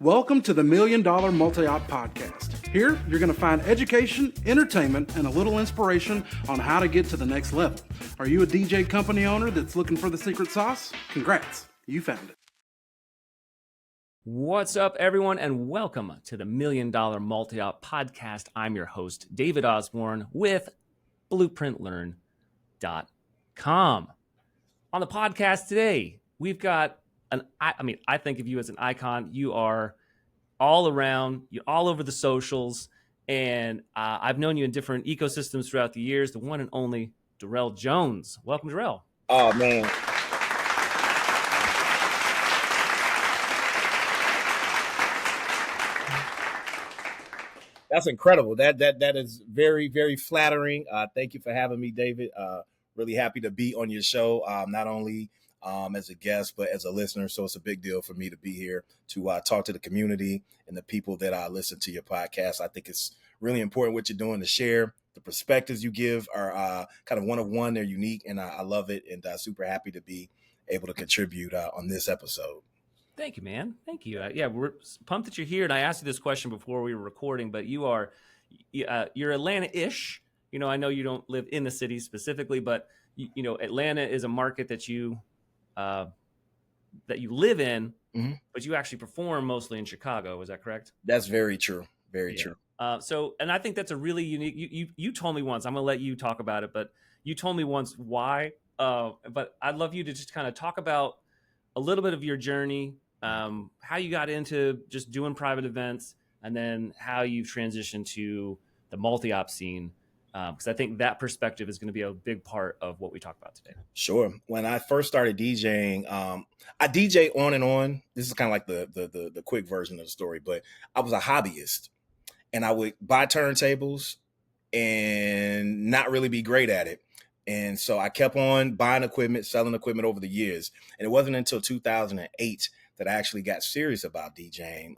Welcome to the Million Dollar Multi-Op Podcast. Here, you're going to find education, entertainment, and a little inspiration on how to get to the next level. Are you a DJ company owner that's looking for the secret sauce? Congrats, you found it. What's up, everyone, and welcome to the Million Dollar Multi-Op Podcast. I'm your host, David Osborne, with BlueprintLearn.com. On the podcast today, we've got I think of you as an icon. You are all around, you're all over the socials, and I've known you in different ecosystems throughout the years. The one and only Duerell Jones. Welcome, Duerell. Oh, man. That's incredible. That is very, very flattering. Thank you for having me, David. Really happy to be on your show, not only as a guest, but as a listener. So it's a big deal for me to be here to talk to the community and the people that listen to your podcast. I think it's really important what you're doing to share. The perspectives you give are kind of one of one. They're unique, and I love it, and super happy to be able to contribute on this episode. Thank you, man. Thank you. Yeah, we're pumped that you're here. And I asked you this question before we were recording, but you're Atlanta-ish. You know, I know you don't live in the city specifically, but you know, Atlanta is a market that you live in, mm-hmm. but you actually perform mostly in Chicago. Is that correct? That's very true. Very true. And I think that's a really unique. You told me once. I'm gonna let you talk about it, but you told me once why. But I'd love you to just kind of talk about a little bit of your journey, how you got into just doing private events, and then how you've transitioned to the multi-op scene. Because I think that perspective is going to be a big part of what we talk about today. Sure. When I first started DJing, I DJ on and on. This is kind of like the quick version of the story, but I was a hobbyist, and I would buy turntables and not really be great at it. And so I kept on buying equipment, selling equipment over the years. And it wasn't until 2008 that I actually got serious about DJing.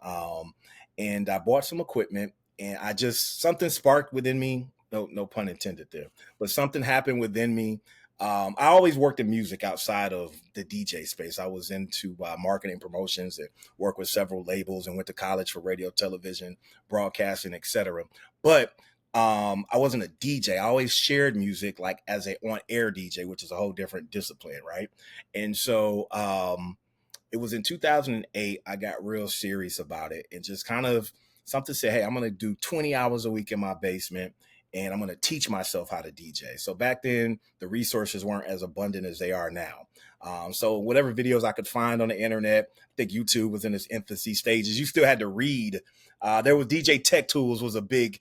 And I bought some equipment, and something sparked within me. No pun intended there, but something happened within me. I always worked in music outside of the DJ space. I was into marketing promotions and worked with several labels and went to college for radio, television, broadcasting, etc. But I wasn't a DJ. I always shared music like as a on-air DJ, which is a whole different discipline, right? And so it was in 2008 I got real serious about it, and just kind of something said, hey, I'm going to do 20 hours a week in my basement, and I'm going to teach myself how to DJ. So back then, the resources weren't as abundant as they are now. So whatever videos I could find on the internet, I think YouTube was in its infancy stages. You still had to read. There was DJ Tech Tools was a big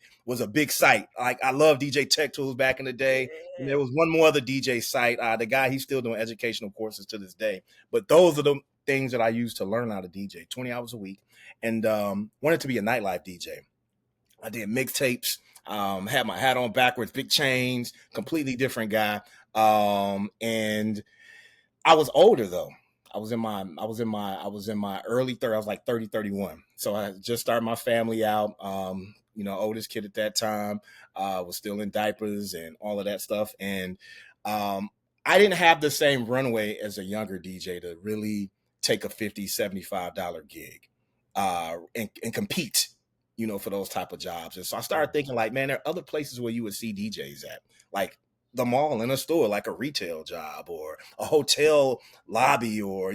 site. Like I love DJ Tech Tools back in the day. And there was one more other DJ site. The guy, he's still doing educational courses to this day. But those are the things that I used to learn how to DJ 20 hours a week, and wanted to be a nightlife DJ. I did mixtapes. Had my hat on backwards, big chains, completely different guy. And I was older though. I was in my early 30s. I was like 30, 31. So I just started my family out. Oldest kid at that time, was still in diapers and all of that stuff. And I didn't have the same runway as a younger DJ to really take a $50, $75 gig and compete, for those type of jobs. And so I started thinking like, man, there are other places where you would see DJs at, like the mall in a store, like a retail job or a hotel lobby, or,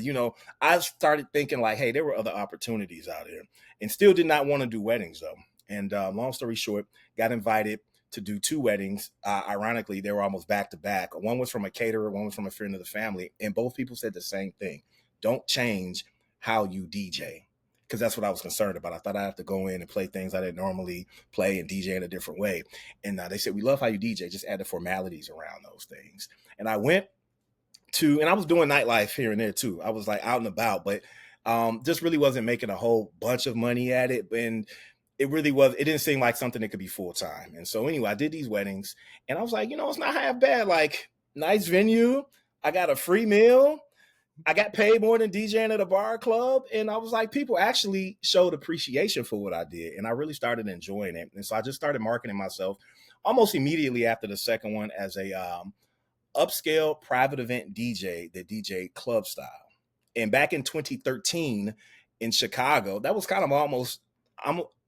I started thinking like, hey, there were other opportunities out there, and still did not want to do weddings though. And long story short, got invited to do 2 weddings. Ironically, they were almost back to back. One was from a caterer, one was from a friend of the family. And both people said the same thing. Don't change how you DJ. Because that's what I was concerned about. I thought I'd have to go in and play things I didn't normally play and DJ in a different way. And they said, we love how you DJ, just add the formalities around those things. And I went to, and I was doing nightlife here and there too. I was like out and about, but just really wasn't making a whole bunch of money at it. And it didn't seem like something that could be full time. And so anyway, I did these weddings, and I was like, it's not half bad. Like, nice venue. I got a free meal. I got paid more than DJing at a bar or club. And I was like, people actually showed appreciation for what I did. And I really started enjoying it. And so I just started marketing myself almost immediately after the second one as a upscale private event DJ that DJ club style. And back in 2013, in Chicago, that was kind of almost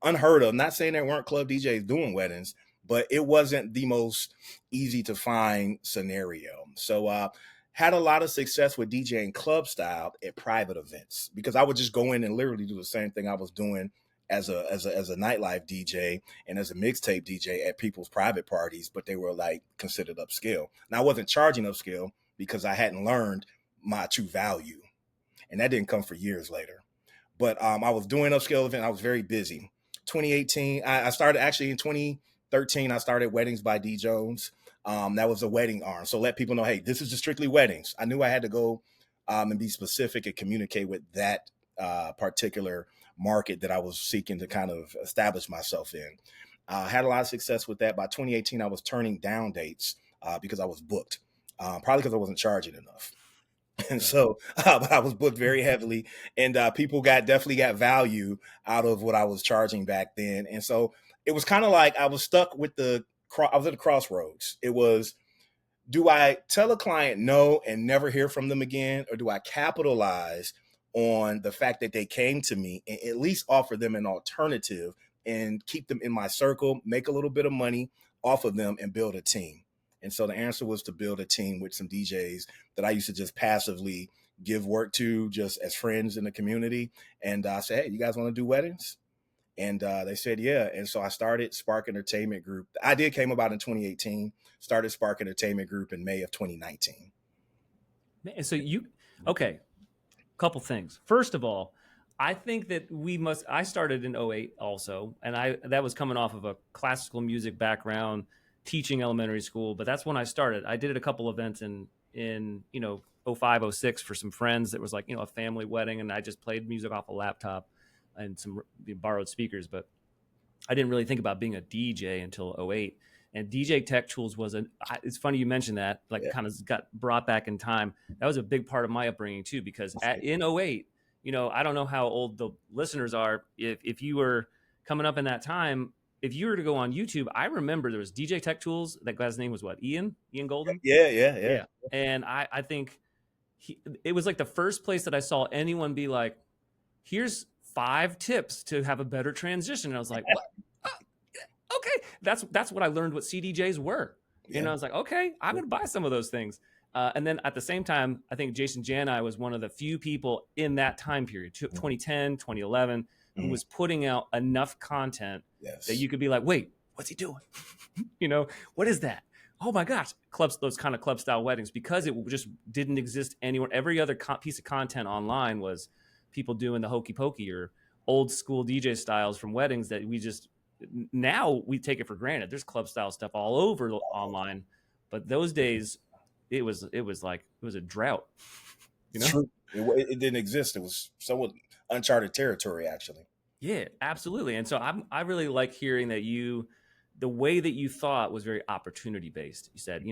unheard of. Not saying there weren't club DJs doing weddings, but it wasn't the most easy to find scenario. So had a lot of success with DJing club style at private events, because I would just go in and literally do the same thing I was doing as a nightlife DJ and as a mixtape DJ at people's private parties, but they were like considered upscale. Now I wasn't charging upscale because I hadn't learned my true value, and that didn't come for years later. But I was doing upscale event. I was very busy. 2018, I started actually in 2013. I started Weddings by D Jones. That was a wedding arm. So let people know, hey, this is just strictly weddings. I knew I had to go and be specific and communicate with that particular market that I was seeking to kind of establish myself in. Had a lot of success with that. By 2018, I was turning down dates because I was booked, probably because I wasn't charging enough. And so but I was booked very heavily, and people definitely got value out of what I was charging back then. And so it was kind of like I was stuck with I was at a crossroads. It was, do I tell a client no and never hear from them again? Or do I capitalize on the fact that they came to me and at least offer them an alternative and keep them in my circle, make a little bit of money off of them, and build a team? And so the answer was to build a team with some DJs that I used to just passively give work to, just as friends in the community. And I said, hey, you guys want to do weddings? And they said, yeah. And so I started Spark Entertainment Group. The idea came about in 2018, started Spark Entertainment Group in May of 2019. And so okay, couple things. First of all, I think that I started in 2008 also, and that was coming off of a classical music background, teaching elementary school, but that's when I started. I did a couple events in 2005, 06 for some friends. That was like, a family wedding, and I just played music off a laptop and some borrowed speakers, but I didn't really think about being a DJ until 2008. And DJ Tech Tools it's funny you mentioned that, kind of got brought back in time. That was a big part of my upbringing too, because in 2008, I don't know how old the listeners are. If you were coming up in that time, if you were to go on YouTube, I remember there was DJ Tech Tools. That guy's name was what? Ian Golden? Yeah. And I think it was like the first place that I saw anyone be like, here's 5 tips to have a better transition. And I was like, what? Okay. That's what I learned what CDJs were. Yeah. And I was like, okay, I'm going to buy some of those things. And then at the same time, I think Jason Janai was one of the few people in that time period, 2010, 2011, who was putting out enough content that you could be like, wait, what's he doing? What is that? Oh my gosh, those kind of club style weddings, because it just didn't exist anywhere. Every other piece of content online was people doing the hokey pokey or old school DJ styles from weddings that now we take it for granted. There's club style stuff all over online, but those days it was a drought. True. It didn't exist. It was somewhat uncharted territory, actually. Yeah, absolutely. And so I really like hearing that the way that you thought was very opportunity based. You said,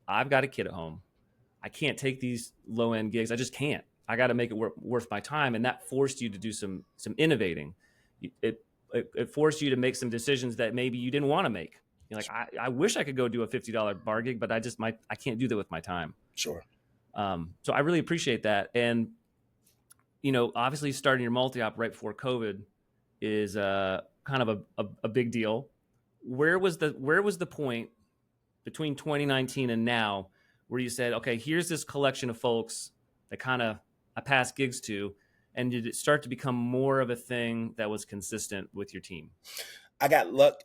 I've got a kid at home. I can't take these low end gigs. I just can't. I got to make it worth my time. And that forced you to do some innovating. It forced you to make some decisions that maybe you didn't want to make. You're like, I wish I could go do a $50 bar gig, but I can't do that with my time. Sure. So I really appreciate that. And, obviously starting your multi-op right before COVID is kind of a big deal. Where was the point between 2019 and now where you said, okay, here's this collection of folks that kind of I passed gigs to, and did it start to become more of a thing that was consistent with your team? I got luck.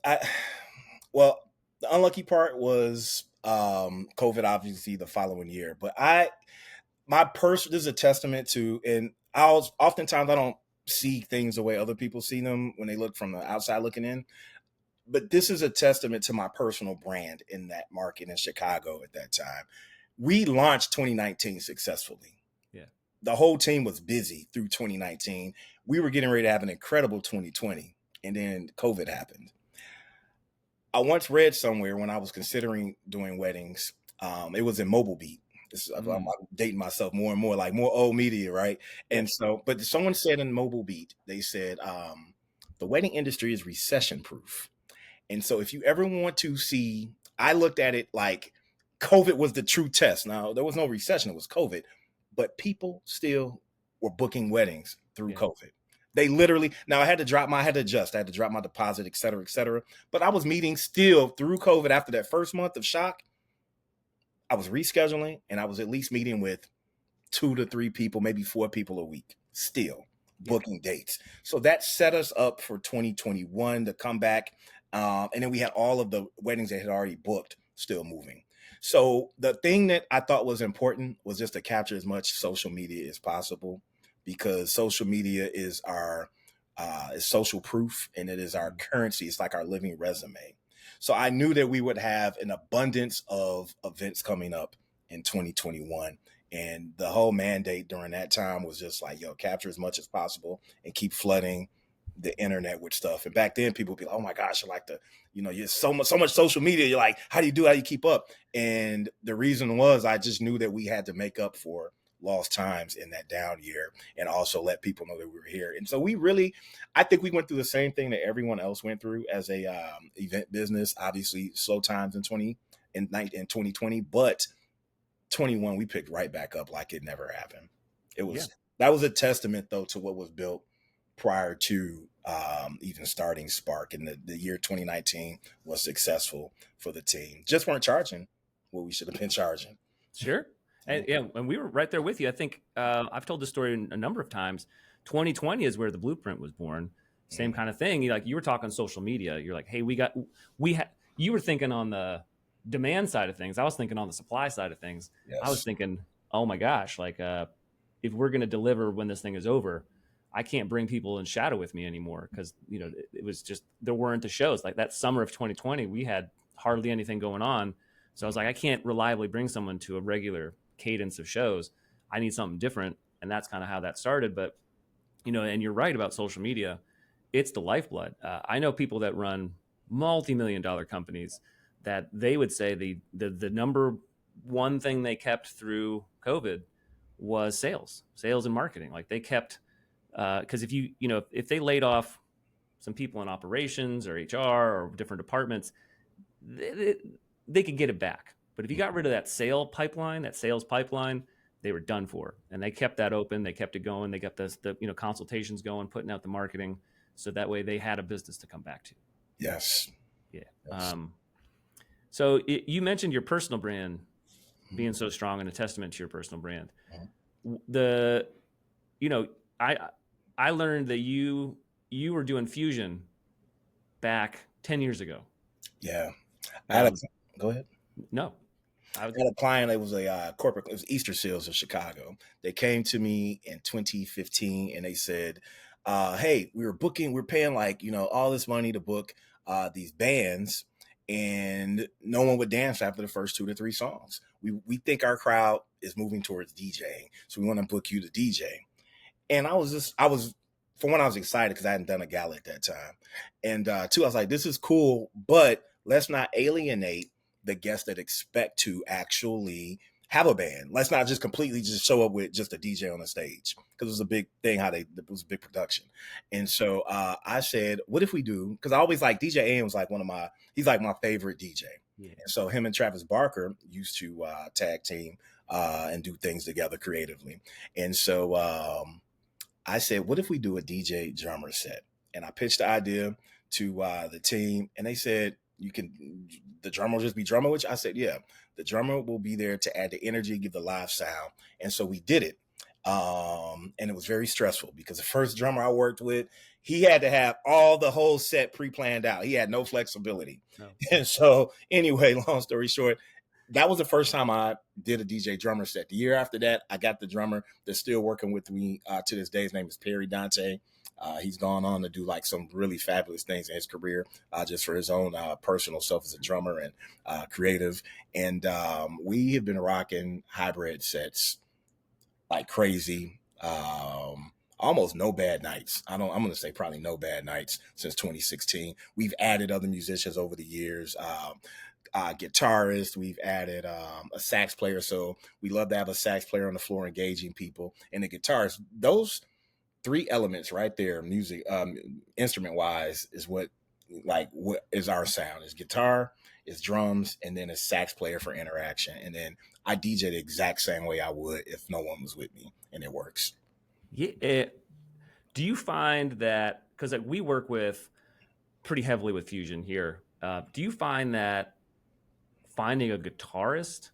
Well, the unlucky part was COVID, obviously the following year. But this is a testament to, and oftentimes I don't see things the way other people see them when they look from the outside looking in. But this is a testament to my personal brand in that market in Chicago at that time. We launched 2019 successfully. Yeah. The whole team was busy through 2019. We were getting ready to have an incredible 2020, and then COVID happened. I once read somewhere when I was considering doing weddings, it was in Mobile Beat. I'm dating myself more and more, like more old media, right? And so, but someone said in Mobile Beat, they said, the wedding industry is recession proof. And so if you ever want to see, I looked at it like COVID was the true test. Now, there was no recession, it was COVID, but people still were booking weddings through COVID. They literally, now I had to adjust. I had to drop my deposit, et cetera, et cetera. But I was meeting still through COVID after that first month of shock. I was rescheduling, and I was at least meeting with 2 to 3 people, maybe 4 people a week, still booking dates. So that set us up for 2021 to come back. And then we had all of the weddings that had already booked still moving. So the thing that I thought was important was just to capture as much social media as possible, because social media is our is social proof, and it is our currency. It's like our living resume. So I knew that we would have an abundance of events coming up in 2021. And the whole mandate during that time was just like, yo, capture as much as possible and keep flooding the internet with stuff. And back then people would be like, oh my gosh, I like to, you're so much social media. You're like, how do you keep up? And the reason was I just knew that we had to make up for lost times in that down year, and also let people know that we were here. And so I think we went through the same thing that everyone else went through as a event business. Obviously slow times in 2020, but 21 we picked right back up like it never happened. That was a testament though to what was built prior to even starting Spark. And the year 2019 was successful for the team. Just weren't charging what we should have been charging. Sure. And we were right there with you. I think I've told this story a number of times. 2020 is where the blueprint was born. Same kind of thing. You were talking social media. You're like, hey, you were thinking on the demand side of things. I was thinking on the supply side of things. Yes. I was thinking, oh my gosh, if we're going to deliver when this thing is over, I can't bring people in shadow with me anymore, because it was just, there weren't the shows. Like that summer of 2020, we had hardly anything going on. So I was like, I can't reliably bring someone to a regular cadence of shows. I need something different. And that's kind of how that started. But, and you're right about social media. It's the lifeblood. I know people that run multi-million-dollar companies that they would say the number one thing they kept through COVID was sales and marketing. Like they kept, because if they laid off some people in operations or HR or different departments, they could get it back. But if you got rid of that sales pipeline, they were done for. And they kept that open. They kept it going. They got the consultations going, putting out the marketing, so that way they had a business to come back to. Yes. Yeah. Yes. So you mentioned your personal brand being so strong, and a testament to your personal brand. I learned that you were doing fusion back 10 years ago. Yeah. Go ahead. No. I had a client. It was a corporate. It was Easter Seals of Chicago. They came to me in 2015 and they said, hey, we're paying all this money to book these bands, and no one would dance after the first 2 to 3 songs. We think our crowd is moving towards DJing, so we want to book you to DJ. And I was for one, I was excited because I hadn't done a gala at that time, and 2, I was like, this is cool, but let's not alienate the guests that expect to actually have a band. Let's not just completely just show up with just a DJ on the stage, because it was a big thing it was a big production. And so I said, what if we do, because I always like DJ AM was he's like my favorite DJ. Yeah. And so him and Travis Barker used to tag team and do things together creatively. And so I said, what if we do a DJ drummer set? And I pitched the idea to the team, and they said, the drummer will just be drumming with you? I said, yeah, the drummer will be there to add the energy, give the live sound. And so we did it. And it was very stressful, because the first drummer I worked with, he had to have the whole set pre-planned out. He had no flexibility. No. And so anyway, long story short, that was the first time I did a DJ drummer set. The year after that, I got the drummer that's still working with me to this day. His name is Perry Dante. He's gone on to do some really fabulous things in his career, just for his own personal self as a drummer and creative. And we have been rocking hybrid sets like crazy. Almost no bad nights. I'm going to say probably no bad nights since 2016. We've added other musicians over the years. Guitarist, we've added a sax player. So we love to have a sax player on the floor engaging people. And the guitarist, those 3 elements right there, music, instrument wise, is what is our sound. Is guitar, is drums, and then a sax player for interaction. And then I DJ the exact same way I would if no one was with me, and it works. Yeah. Do you find that, because like, we work with pretty heavily with fusion here, do you find that finding a guitarist,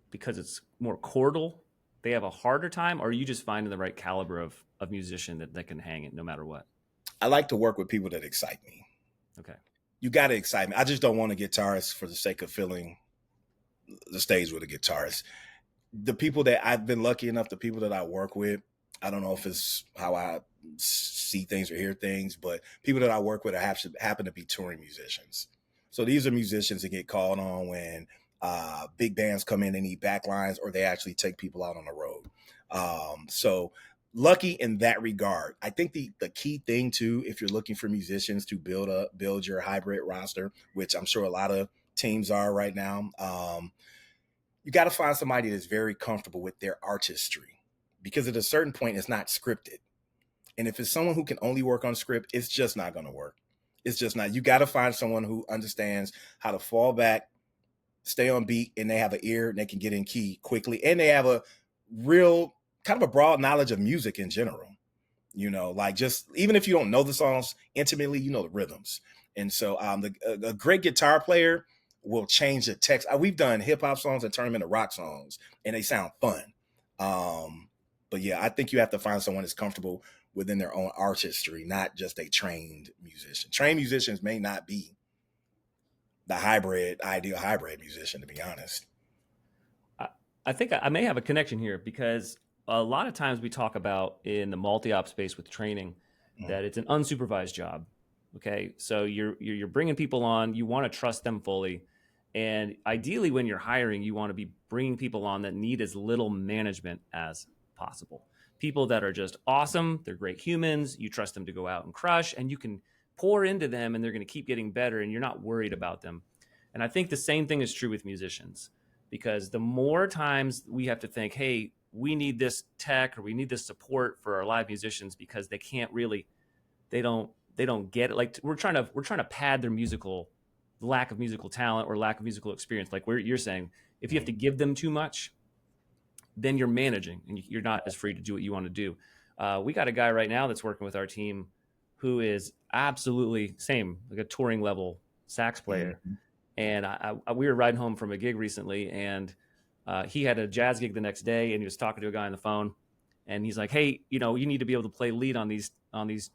because it's more chordal, they have a harder time, or are you just finding the right caliber of musician that can hang it no matter what? I like to work with people that excite me. Okay. You got to excite me. I just don't want a guitarist for the sake of filling the stage with a guitarist. The people that I've been lucky enough, the people that I work with, I don't know if it's how I see things or hear things, but people that I work with happen to be touring musicians. So these are musicians that get called on when big bands come in and need backlines, or they actually take people out on the road. So lucky in that regard. I think the key thing too, if you're looking for musicians to build your hybrid roster, which I'm sure a lot of teams are right now, you got to find somebody that's very comfortable with their artistry, because at a certain point it's not scripted. And if it's someone who can only work on script, it's just not going to work. It's just not. You got to find someone who understands how to fall back, stay on beat, and they have an ear and they can get in key quickly. And they have a real kind of a broad knowledge of music in general. You know, like, just even if you don't know the songs intimately, you know the rhythms. And so a great guitar player will change the text. We've done hip hop songs and turn them into rock songs, and they sound fun. But yeah, I think you have to find someone that's comfortable within their own artistry, not just a trained musician. Trained musicians may not be the ideal hybrid musician, to be honest. I think I may have a connection here, because a lot of times we talk about in the multi-op space with training that it's an unsupervised job. Okay, so you're bringing people on, you want to trust them fully, and ideally when you're hiring, you want to be bringing people on that need as little management as possible. People that are just awesome, they're great humans, you trust them to go out and crush, and you can pour into them and they're going to keep getting better, and you're not worried about them. And I think the same thing is true with musicians, because the more times we have to think, hey, we need this tech or we need this support for our live musicians, because they can't really, they don't get it. Like, we're trying to pad their lack of musical talent or lack of musical experience. Like you're saying, if you have to give them too much, then you're managing and you're not as free to do what you want to do. We got a guy right now that's working with our team who is absolutely same, like a touring level sax player. Mm-hmm. And we were riding home from a gig recently, and he had a jazz gig the next day, and he was talking to a guy on the phone, and he's like, hey, you need to be able to play lead on these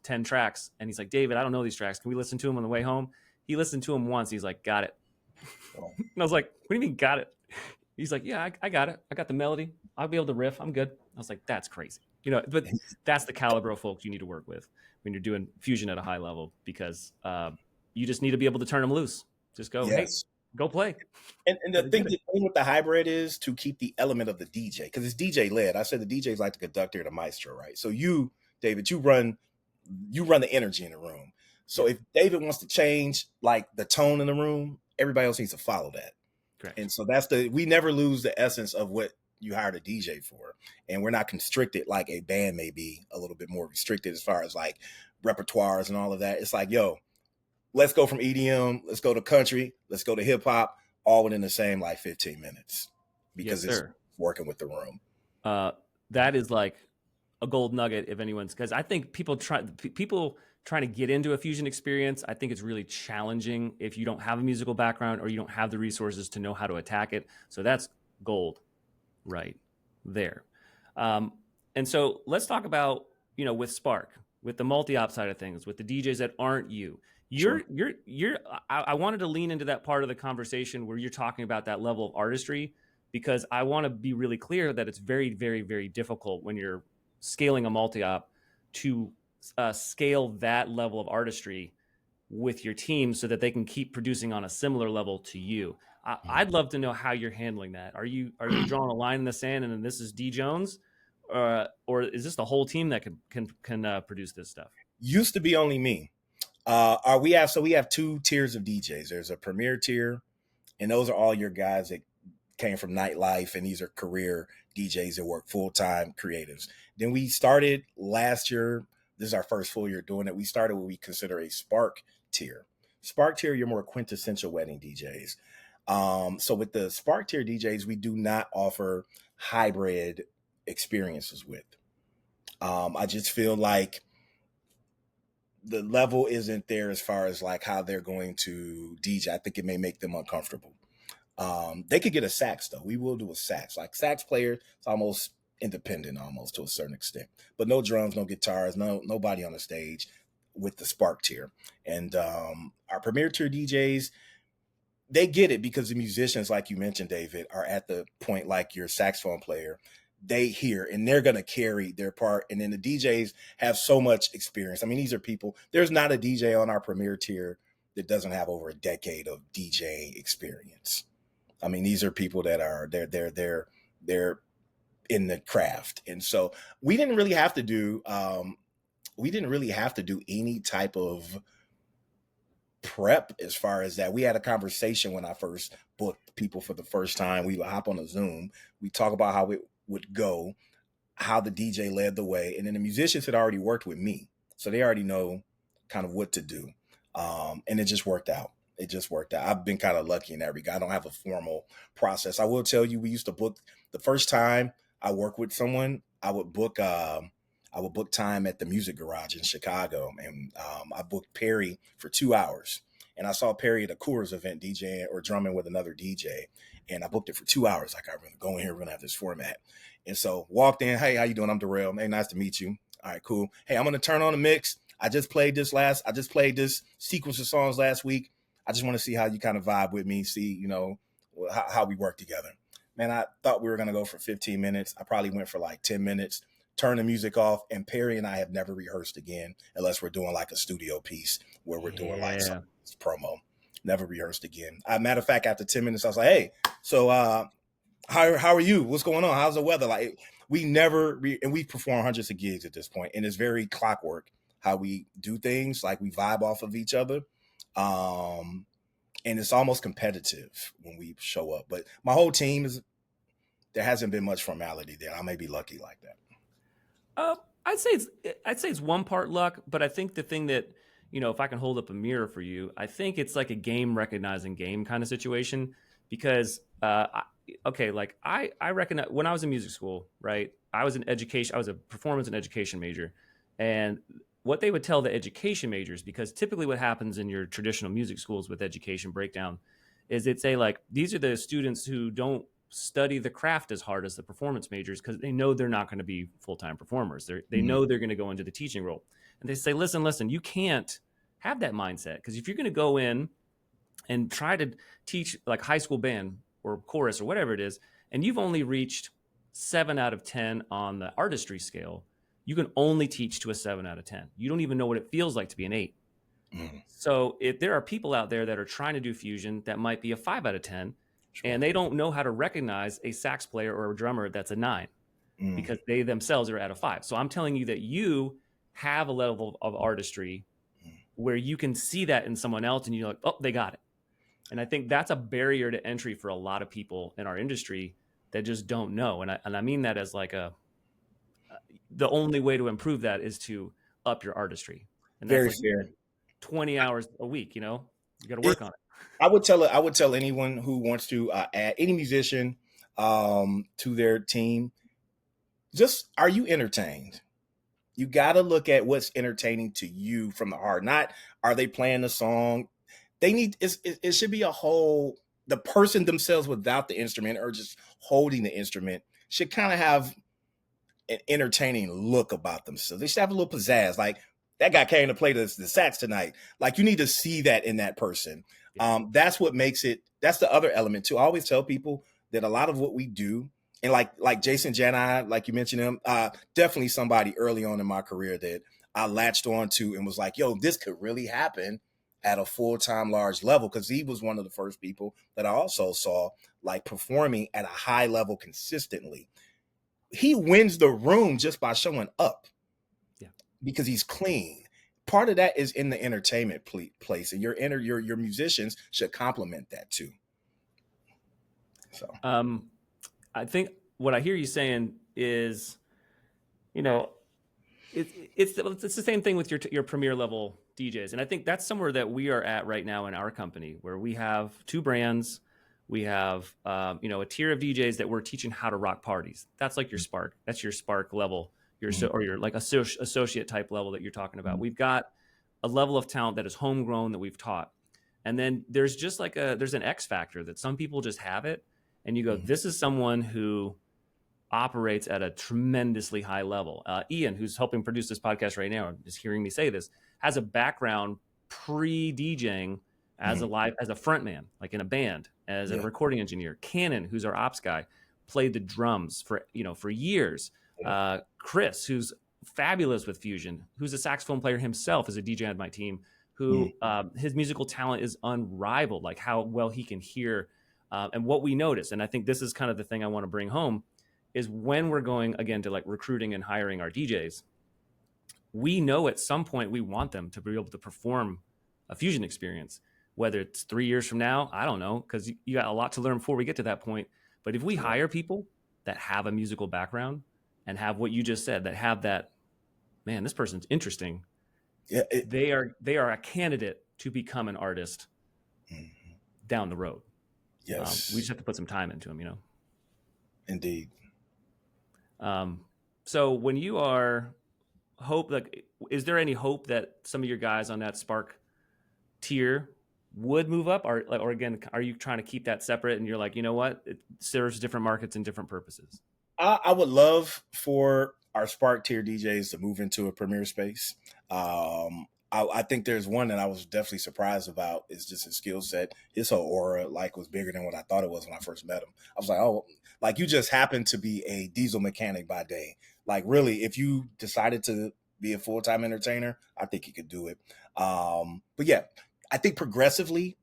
10 tracks. And he's like, David, I don't know these tracks. Can we listen to them on the way home? He listened to them once. He's like, got it. And I was like, what do you mean got it? He's like, yeah, I got it. I got the melody. I'll be able to riff. I'm good. I was like, that's crazy. But that's the caliber of folks you need to work with when you're doing fusion at a high level, because you just need to be able to turn them loose. Just go, yes. Hey, go play. And the thing with the hybrid is to keep the element of the DJ, because it's DJ led. I said the DJ is like the conductor, the maestro, right? So you, David, you run the energy in the room. So if David wants to change like the tone in the room, everybody else needs to follow that. Correct. And so we never lose the essence of what you hired a DJ for. And we're not constricted like a band may be a little bit more restricted as far as like repertoires and all of that. It's like, yo, let's go from EDM, let's go to country, let's go to hip hop, all within the same like 15 minutes, because it's working with the room. That is like a gold nugget if anyone's, because I think people trying to get into a fusion experience, I think it's really challenging if you don't have a musical background or you don't have the resources to know how to attack it. So that's gold right there. And so let's talk about, with Spark, with the multi-op side of things, with the DJs that aren't you. I wanted to lean into that part of the conversation where you're talking about that level of artistry, because I want to be really clear that it's very, very, very difficult when you're scaling a multi-op to scale that level of artistry with your team so that they can keep producing on a similar level to you. I'd love to know how you're handling that. Are you drawing a line in the sand and then this is D Jones, or is this the whole team that can produce this stuff? Used to be only me. We have two tiers of DJs. There's a premier tier, and those are all your guys that came from nightlife, and these are career DJs that work full-time creatives. Then we started last year. This is our first full year doing it. We started what we consider a Spark tier. Spark tier, you're more quintessential wedding DJs. So with the Spark tier DJs, we do not offer hybrid experiences with. I just feel like the level isn't there as far as like how they're going to DJ. I think it may make them uncomfortable. They could get a sax though. We will do a sax. Like sax player, it's almost independent almost to a certain extent. But no drums, no guitars, nobody on the stage with the spark tier. And our premier tier DJs, they get it because the musicians, like you mentioned, David, are at the point like your saxophone player. They hear and they're going to carry their part. And then the DJs have so much experience. I mean, these are people, there's not a DJ on our premier tier that doesn't have over a decade of DJing experience. I mean, these are people that are they're in the craft. And so we didn't really have to do any type of prep as far as that. We had a conversation when I first booked people for the first time. We would hop on a Zoom. We talk about how it would go, how the DJ led the way. And then the musicians had already worked with me. So they already know kind of what to do. And it just worked out. I've been kind of lucky in that regard. I don't have a formal process. I will tell you, we used to book the first time I worked with someone, I would book time at the Music Garage in Chicago. And I booked Perry for 2 hours. And I saw Perry at a Coors event DJing or drumming with another DJ. And I booked it for 2 hours. Like, I'm going to go in here. We're going to have this format. And so walked in. Hey, how you doing? I'm Duerell. Hey, nice to meet you. All right, cool. Hey, I'm going to turn on the mix. I just played this sequence of songs last week. I just want to see how you kind of vibe with me, see, how we work together. Man, I thought we were going to go for 15 minutes. I probably went for like 10 minutes, turned the music off, and Perry and I have never rehearsed again unless we're doing like a studio piece where we're doing like some promo. Never rehearsed again. Matter of fact, after 10 minutes, I was like, hey, so how are you? What's going on? How's the weather? Like, we never, and we perform hundreds of gigs at this point, and it's very clockwork how we do things. Like, we vibe off of each other. And it's almost competitive when we show up. But my whole team there hasn't been much formality there. I may be lucky like that. I'd say it's one part luck, but I think the thing that, if I can hold up a mirror for you, I think it's like a game recognizing game kind of situation because, I recognize when I was in music school, right? I was a performance and education major, and what they would tell the education majors, because typically what happens in your traditional music schools with education breakdown is they'd say like, these are the students who don't study the craft as hard as the performance majors because they know they're not going to be full-time performers. They know they're going to go into the teaching role. And they say, listen, you can't have that mindset because if you're going to go in and try to teach like high school band or chorus or whatever it is, and you've only reached 7 out of 10 on the artistry scale, you can only teach to a 7 out of 10. You don't even know what it feels like to be an 8. So if there are people out there that are trying to do fusion that might be a 5 out of 10, and they don't know how to recognize a sax player or a drummer that's a 9 because they themselves are at a 5. So I'm telling you that you have a level of artistry where you can see that in someone else and you're like, oh, they got it. And I think that's a barrier to entry for a lot of people in our industry that just don't know. And I mean that as like the only way to improve that is to up your artistry. And that's Very like fair. 20 hours a week, you got to work on it. I would tell anyone who wants to add any musician to their team, just, are you entertained? You got to look at what's entertaining to you from the heart. Not, are they playing the song? It should be the person themselves without the instrument or just holding the instrument should kind of have an entertaining look about themselves. They should have a little pizzazz. Like, that guy came to play the sax tonight. Like, you need to see that in that person. That's what makes it. That's the other element too. I always tell people that a lot of what we do, and like Jason Jani, like you mentioned him, definitely somebody early on in my career that I latched on to and was like, yo, this could really happen at a full-time large level, because he was one of the first people that I also saw like performing at a high level consistently. He wins the room just by showing up because he's clean. Part of that is in the entertainment place, and your musicians should complement that too. So, I think what I hear you saying is, it's the same thing with your premier level DJs, and I think that's somewhere that we are at right now in our company, where we have 2 brands. We have a tier of DJs that we're teaching how to rock parties. That's like your Spark. That's your Spark level. Or your like associate type level that you're talking about. We've got a level of talent that is homegrown that we've taught. And then there's just like there's an X factor that some people just have it. And you go, this is someone who operates at a tremendously high level. Ian, who's helping produce this podcast right now, is hearing me say this, has a background pre-DJing as as a front man, like in a band, as a recording engineer. Cannon, who's our ops guy, played the drums for years. Chris, who's fabulous with fusion, who's a saxophone player himself, as a DJ on my team, who his musical talent is unrivaled, like how well he can hear. And what we notice, and I think this is kind of the thing I want to bring home, is when we're going again to like recruiting and hiring our DJs, we know at some point we want them to be able to perform a fusion experience, whether it's 3 years from now, I don't know, because you got a lot to learn before we get to that point. But if we hire people that have a musical background and have what you just said, that have that, man, this person's interesting. Yeah, they are a candidate to become an artist down the road. Yes. We just have to put some time into them, Indeed. So when you are is there any hope that some of your guys on that Spark tier would move up, or again, are you trying to keep that separate and you're like, you know what, it serves different markets and different purposes? I would love for our Spark tier DJs to move into a premier space. I think there's one that I was definitely surprised about, is just his skill set. His whole aura was bigger than what I thought it was when I first met him. I was like, oh, you just happen to be a diesel mechanic by day. Really, if you decided to be a full-time entertainer, I think you could do it. But yeah, I think progressively,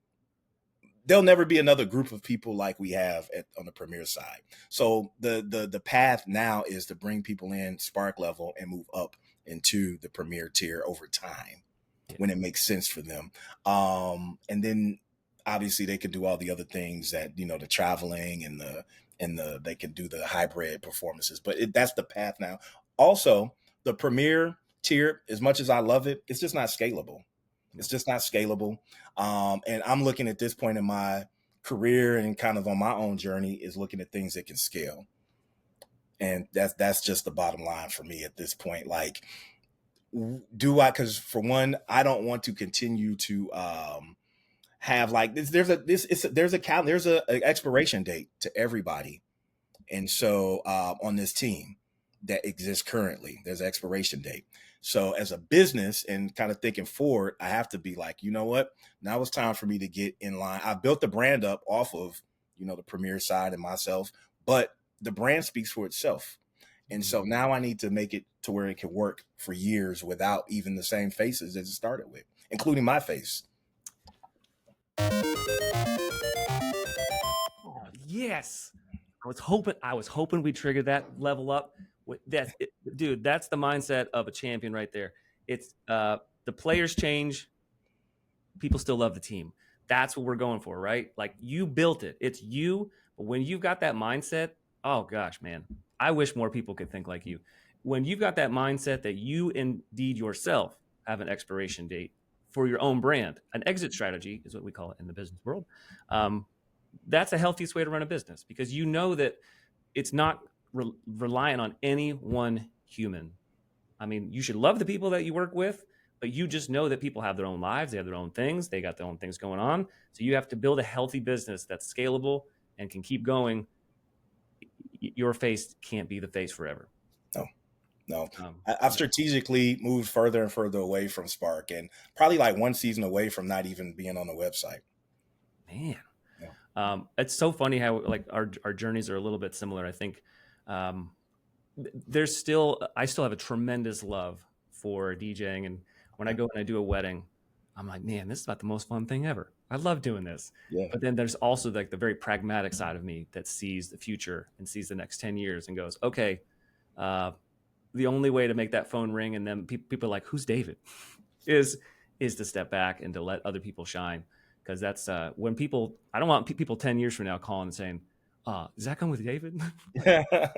there'll never be another group of people like we have on the premier side. So the path now is to bring people in Spark level and move up into the premier tier over time when it makes sense for them. And then obviously they can do all the other things that, the traveling and they can do the hybrid performances, but that's the path now. Also, the premier tier, as much as I love it, it's just not scalable. It's just not scalable. And I'm looking at this point in my career and kind of on my own journey is looking at things that can scale. And that's just the bottom line for me at this point. Because for one, I don't want to continue to have there's an expiration date to everybody. And so on this team that exists currently, there's an expiration date. So as a business and kind of thinking forward, I have to be like, you know what? Now it's time for me to get in line. I built the brand up off of, the premier side and myself, but the brand speaks for itself. And so now I need to make it to where it can work for years without even the same faces as it started with, including my face. Oh, yes. I was hoping we triggered that level up. Dude, that's the mindset of a champion right there. It's the players change, people still love the team. That's what we're going for, right? You built it. It's you. But when you've got that mindset, oh gosh, man, I wish more people could think like you. When you've got that mindset that you indeed yourself have an expiration date for your own brand, an exit strategy is what we call it in the business world. That's the healthiest way to run a business, because you know that it's not reliant on any one human. I mean, you should love the people that you work with, but you just know that people have their own lives. They have their own things. They got their own things going on. So you have to build a healthy business that's scalable and can keep going. Your face can't be the face forever. No. I've strategically moved further and further away from Spark, and probably one season away from not even being on the website. Man. Yeah. It's so funny how our journeys are a little bit similar. I think I still have a tremendous love for DJing, and when I go and I do a wedding, I'm like, man, this is about the most fun thing ever. I love doing this. Yeah. But then there's also the very pragmatic side of me that sees the future and sees the next 10 years and goes, okay, the only way to make that phone ring and then people are like, who's David, is to step back and to let other people shine. Because that's when I don't want people 10 years from now calling and saying, does that come with David?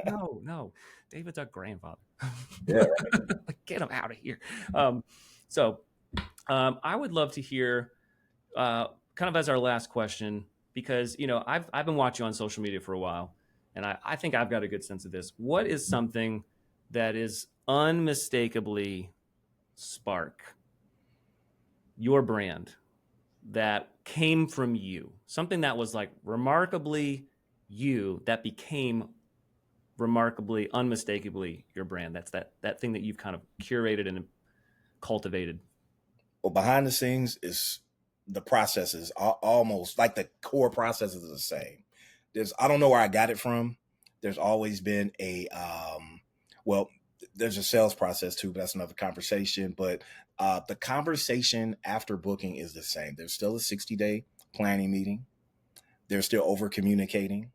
No, David's our grandfather. Yeah, right. Get him out of here. So I would love to hear, kind of as our last question, because I've been watching you on social media for a while, and I think I've got a good sense of this. What is something that is unmistakably Spark your brand that came from you, something that was like remarkably you, that became remarkably, unmistakably your brand. That's that thing that you've kind of curated and cultivated. Well, behind the scenes is the processes, almost like the core processes are the same. I don't know where I got it from. There's always been well, there's a sales process too, but that's another conversation. But the conversation after booking is the same. There's still a 60-day planning meeting. They're still over communicating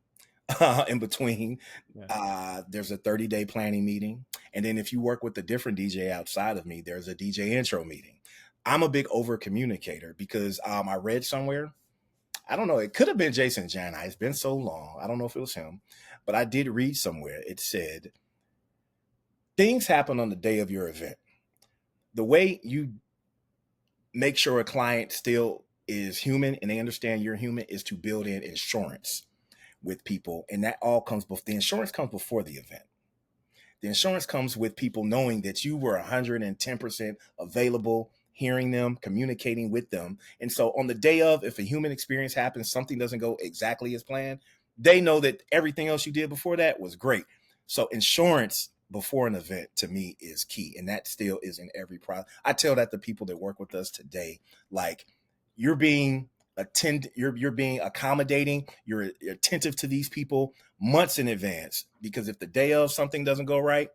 in between. Yeah. There's a 30-day planning meeting. And then if you work with a different DJ outside of me, there's a DJ intro meeting. I'm a big over communicator because I read somewhere, I don't know, it could have been Jason Jani. It's been so long. I don't know if it was him, but I did read somewhere. It said, things happen on the day of your event. The way you make sure a client still is human and they understand you're human is to build in insurance with people. And that all comes before the insurance comes before the event. The insurance comes with people knowing that you were 110% available, hearing them, communicating with them. And so on the day of, if a human experience happens, something doesn't go exactly as planned, they know that everything else you did before that was great. So insurance before an event to me is key. And that still is in every process. I tell that to people that work with us today, like you're being you're being accommodating, you're attentive to these people months in advance, because if the day of something doesn't go right,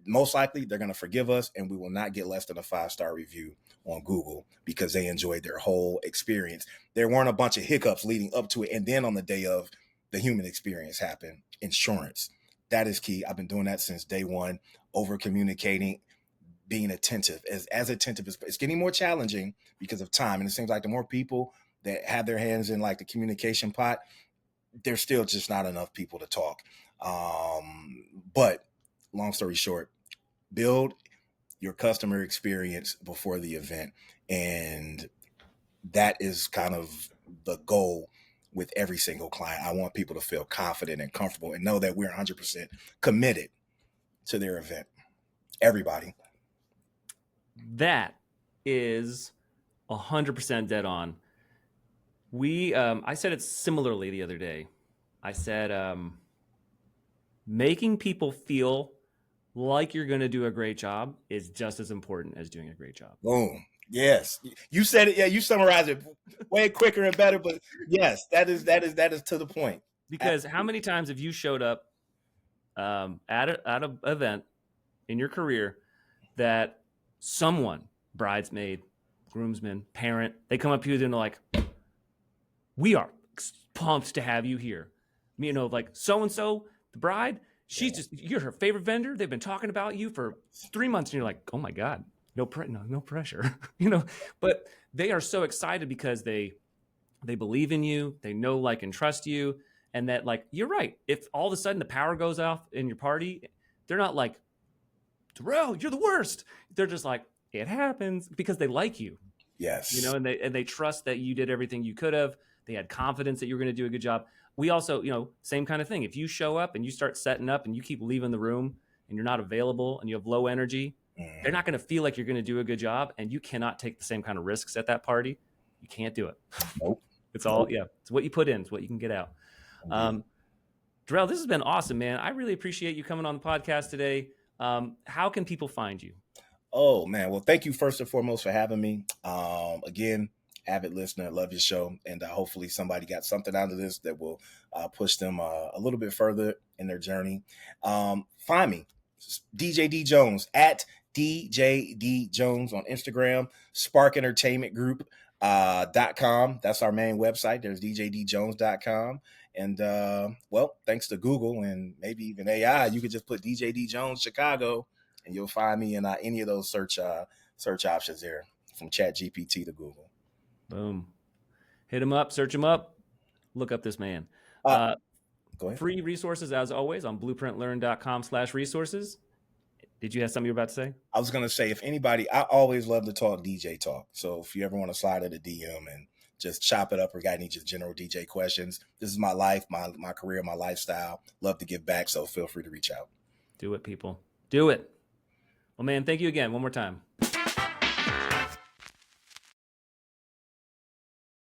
most likely they're going to forgive us and we will not get less than a 5-star review on Google because they enjoyed their whole experience. There weren't a bunch of hiccups leading up to it. And then on the day of, the human experience happened. Insurance, that is key. I've been doing that since day one, over communicating, being attentive, as attentive as it's getting more challenging because of time. And it seems like the more people that have their hands in like the communication pot, there's still just not enough people to talk. But long story short, build your customer experience before the event. And that is kind of the goal with every single client. I want people to feel confident and comfortable and know that we're 100% committed to their event. Everybody. That is 100% dead on. I said it similarly the other day. I said, making people feel like you're going to do a great job is just as important as doing a great job. Boom. Yes. You said it. Yeah. You summarized it way quicker and better, but yes, that is to the point. Because how many times have you showed up at an event in your career that someone, bridesmaid, groomsman, parent, they come up to you and they're like, we are pumped to have you here. You know, like so-and-so, the bride, you're her favorite vendor. They've been talking about you for 3 months. And you're like, oh my God, no pressure, you know, but they are so excited because they believe in you. They know, like, and trust you. And that, like, you're right. If all of a sudden the power goes off in your party, they're not like, Duerell, you're the worst. They're just like, it happens, because they like you. Yes. You know, and they trust that you did everything you could have. They had confidence that you were going to do a good job. We also, you know, same kind of thing. If you show up and you start setting up and you keep leaving the room and you're not available and you have low energy, they're not going to feel like you're going to do a good job, and you cannot take the same kind of risks at that party. You can't do it. Nope. It's all, it's what you put in. It's what you can get out. Duerell, this has been awesome, man. I really appreciate you coming on the podcast today. How can people find you? Oh, man. Well, thank you first and foremost for having me. Again, avid listener, love your show. And hopefully somebody got something out of this that will push them a little bit further in their journey. Find me, DJ D Jones, at DJ D Jones on Instagram, Spark Entertainment Group. .com. That's our main website. There's djdjones.com. And well, thanks to Google and maybe even AI, you could just put DJ D Jones Chicago and you'll find me in any of those search options there, from ChatGPT to Google. Boom. Hit him up, search him up, look up this man. Go ahead. Free resources as always on blueprintlearn.com/resources. Did you have something you were about to say? I was going to say, if anybody, I always love to talk DJ talk. So if you ever want to slide at a DM and just chop it up or got any just general DJ questions, this is my life, my career, my lifestyle. Love to give back. So feel free to reach out. Do it, people. Do it. Well, man, thank you again. One more time.